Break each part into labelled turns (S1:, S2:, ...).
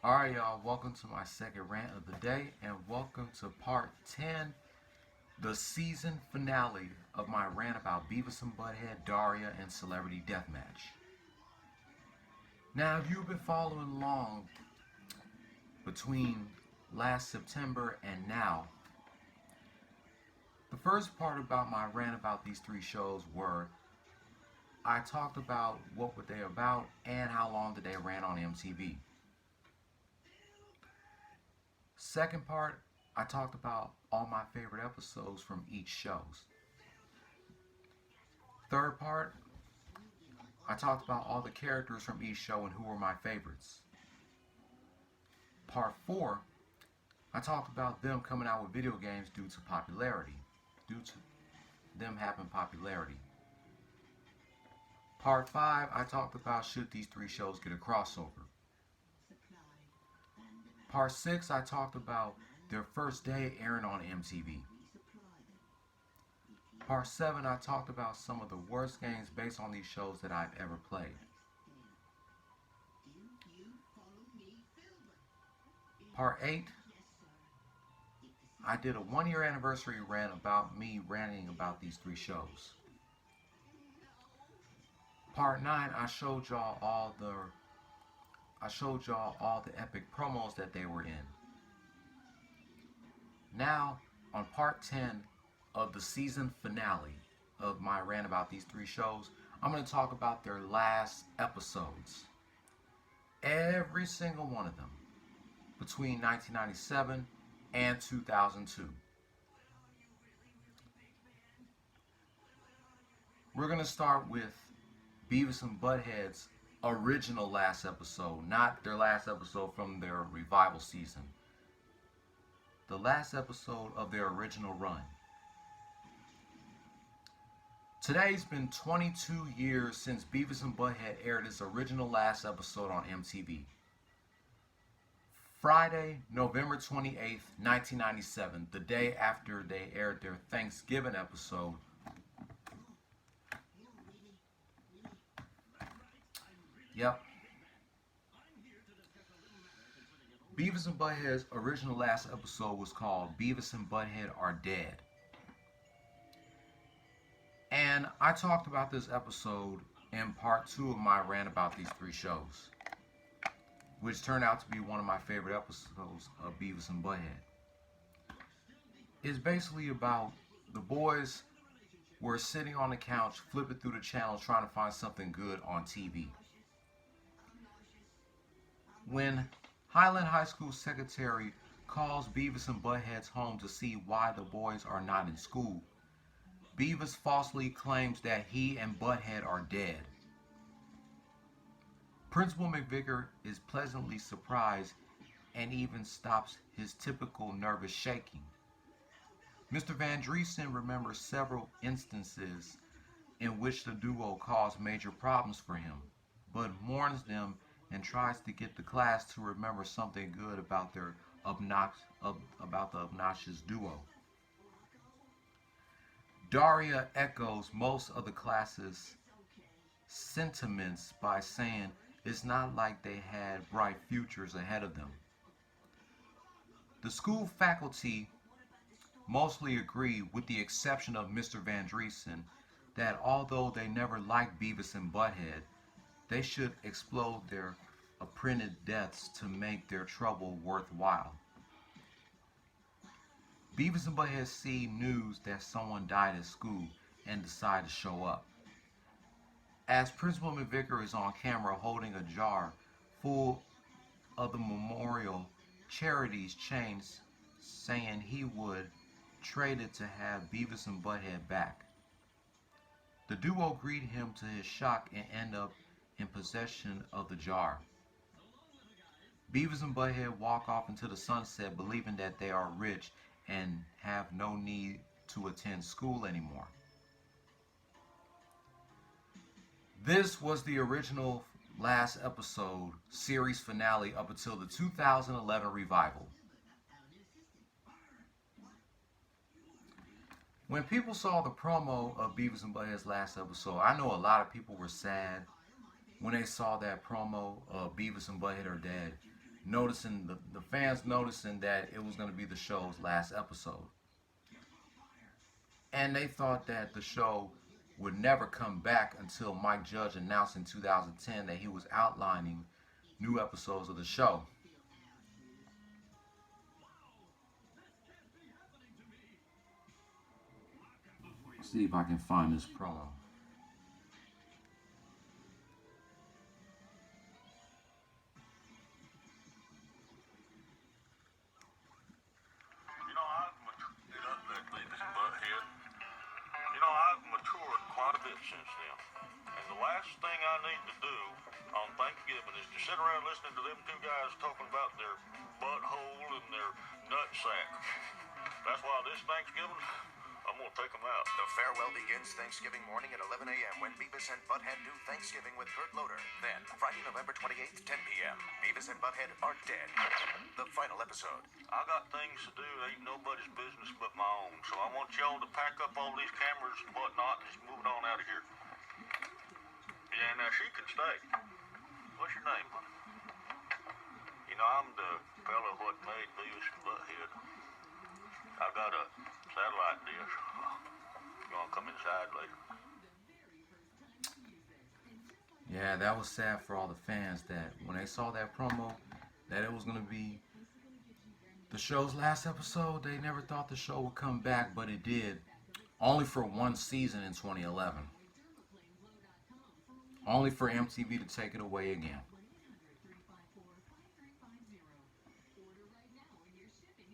S1: Alright, y'all, welcome to my second rant of the day, and welcome to part 10, the season finale of my rant about Beavis and Butthead, Daria, and Celebrity Deathmatch. Now, if you've been following along between last September and now, the first part about my rant about these three shows were I talked about what were they about and how long did they ran on MTV. Second part, I talked about all my favorite episodes from each shows. Third part, I talked about all the characters from each show and who were my favorites. Part 4, I talked about them coming out with video games due to them having popularity. Part 5, I talked about should these three shows get a crossover. Part 6, I talked about their first day airing on MTV. Part 7, I talked about some of the worst games based on these shows that I've ever played. Part 8, I did a 1-year anniversary rant about me ranting about these three shows. Part 9, I showed y'all all the epic promos that they were in. Now, on part 10 of the season finale of my rant about these three shows, I'm going to talk about their last episodes. Every single one of them between 1997 and 2002. We're going to start with Beavis and Butthead's original last episode, not their last episode from their revival season. The last episode of their original run. Today's been 22 years since Beavis and Butthead aired its original last episode on MTV. Friday, November 28th, 1997, the day after they aired their Thanksgiving episode. Yep. Beavis and Butthead's original last episode was called Beavis and Butthead Are Dead. And I talked about this episode in part 2 of my rant about these three shows, which turned out to be one of my favorite episodes of Beavis and Butthead. It's basically about the boys were sitting on the couch, flipping through the channels, trying to find something good on TV. When Highland High School secretary calls Beavis and Butthead's home to see why the boys are not in school, Beavis falsely claims that he and Butthead are dead. Principal McVicker is pleasantly surprised and even stops his typical nervous shaking. Mr. Van Driesen remembers several instances in which the duo caused major problems for him, but mourns them and tries to get the class to remember something good about the obnoxious duo. Daria echoes most of the class's sentiments by saying it's not like they had bright futures ahead of them. The school faculty mostly agree, with the exception of Mr. Van Driesen, that although they never liked Beavis and Butthead, they should explode their apprentice deaths to make their trouble worthwhile. Beavis and Butthead see news that someone died at school and decide to show up. As Principal McVicker is on camera holding a jar full of the memorial charities chains, saying he would trade it to have Beavis and Butthead back. The duo greet him to his shock and end up in possession of the jar. Beavis and Butthead walk off into the sunset, believing that they are rich and have no need to attend school anymore. This was the original last episode, series finale, up until the 2011 revival. When people saw the promo of Beavis and Butthead's last episode, I know a lot of people were sad when they saw that promo of Beavis and Butthead Are Dead, noticing the fans noticing that it was going to be the show's last episode. And they thought that the show would never come back until Mike Judge announced in 2010 that he was outlining new episodes of the show. Let's see if I can find this promo.
S2: I've matured quite a bit since then. And the last thing I need to do on Thanksgiving is to sit around listening to them two guys talking about their butthole and their nutsack. That's why this Thanksgiving, I'm going to take them out.
S3: The farewell begins Thanksgiving morning at 11 a.m. when Beavis and Butthead do Thanksgiving with Kurt Loder. Then, Friday, November 28th, 10 p.m., Beavis and Butthead are dead. The final episode.
S2: I got things to do that ain't nobody's business but my own. So I want y'all to pack up all these cameras and whatnot and just move it on out of here. Yeah, now she can stay. What's your name, honey? You know, I'm the fella what made Beavis and Butthead. I've got a satellite dish. You want to come inside later?
S1: Yeah, that was sad for all the fans that when they saw that promo, that it was going to be the show's last episode. They never thought the show would come back, but it did. Only for one season in 2011. Only for MTV to take it away again.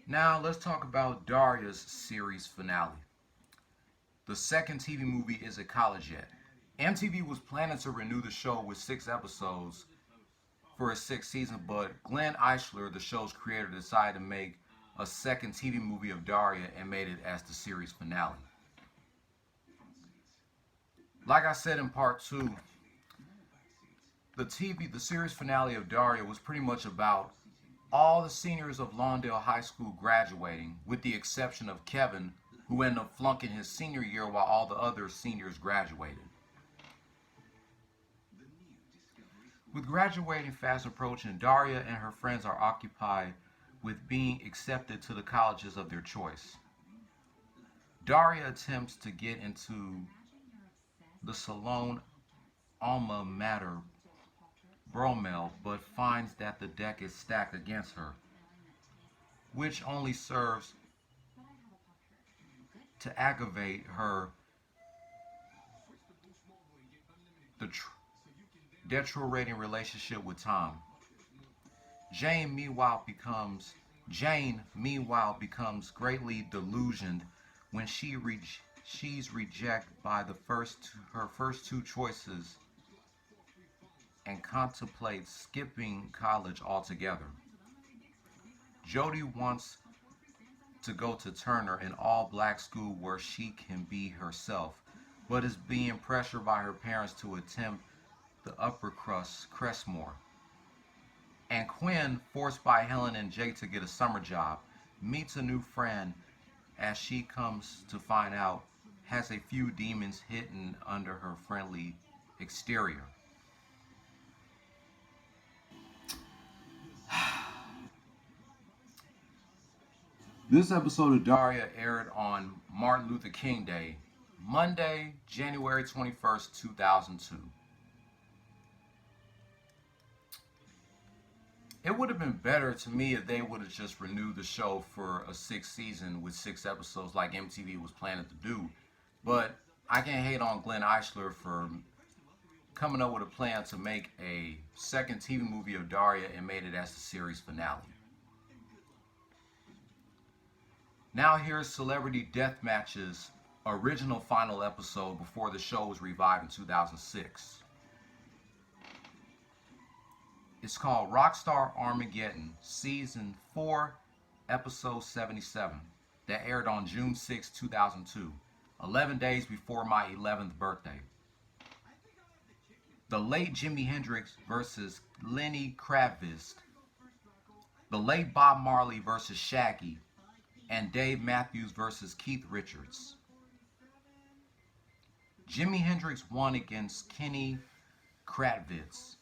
S1: Now, let's talk about Daria's series finale. The second TV movie isn't college yet. MTV was planning to renew the show with 6 episodes for a 6th season, but Glenn Eichler, the show's creator, decided to make a second TV movie of Daria and made it as the series finale. Like I said in part 2, the series finale of Daria was pretty much about all the seniors of Lawndale High School graduating, with the exception of Kevin, who ended up flunking his senior year while all the other seniors graduated. With graduating fast approaching, Daria and her friends are occupied with being accepted to the colleges of their choice. Daria attempts to get into the Salone alma mater Bromell, but finds that the deck is stacked against her, which only serves to aggravate her deteriorating relationship with Tom. Jane meanwhile becomes greatly delusioned when she's rejected by her first 2 choices and contemplates skipping college altogether. Jody wants to go to Turner, an all-black school where she can be herself, but is being pressured by her parents to attempt the upper crust Crestmore. And Quinn, forced by Helen and Jake to get a summer job, meets a new friend as she comes to find out has a few demons hidden under her friendly exterior. This episode of Daria aired on Martin Luther King Day, Monday, January 21st, 2002. It would have been better to me if they would have just renewed the show for a 6th season with 6 episodes like MTV was planning to do. But I can't hate on Glenn Eichler for coming up with a plan to make a second TV movie of Daria and made it as the series finale. Now here's Celebrity Deathmatch's original final episode before the show was revived in 2006. It's called Rockstar Armageddon, Season 4, Episode 77, that aired on June 6, 2002, 11 days before my 11th birthday. The late Jimi Hendrix versus Lenny Kravitz, the late Bob Marley versus Shaggy, and Dave Matthews versus Keith Richards. Jimi Hendrix won against Kenny Kravitz.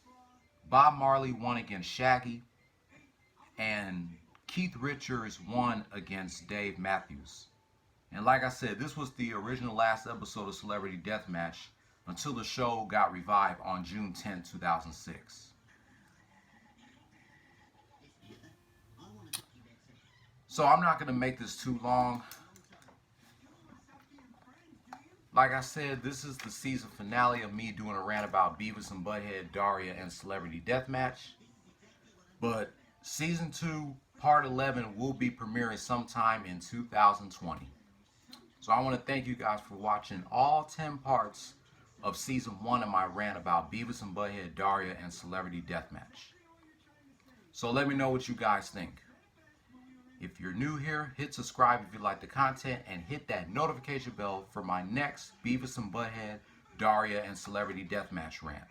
S1: Bob Marley won against Shaggy. and Keith Richards won against Dave Matthews. And like I said, this was the original last episode of Celebrity Deathmatch until the show got revived on June 10, 2006. So I'm not going to make this too long. Like I said, this is the season finale of me doing a rant about Beavis and Butthead, Daria, and Celebrity Deathmatch. But season 2, part 11 will be premiering sometime in 2020. So I want to thank you guys for watching all 10 parts of season 1 of my rant about Beavis and Butthead, Daria, and Celebrity Deathmatch. So let me know what you guys think. If you're new here, hit subscribe if you like the content and hit that notification bell for my next Beavis and Butthead, Daria, and Celebrity Deathmatch rant.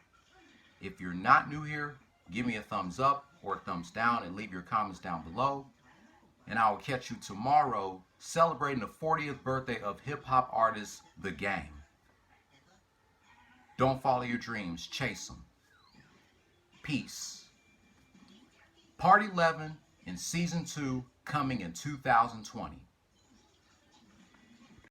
S1: If you're not new here, give me a thumbs up or a thumbs down and leave your comments down below. And I will catch you tomorrow celebrating the 40th birthday of hip-hop artist The Game. Don't follow your dreams, chase them. Peace. Part 11 in Season 2 coming in 2020.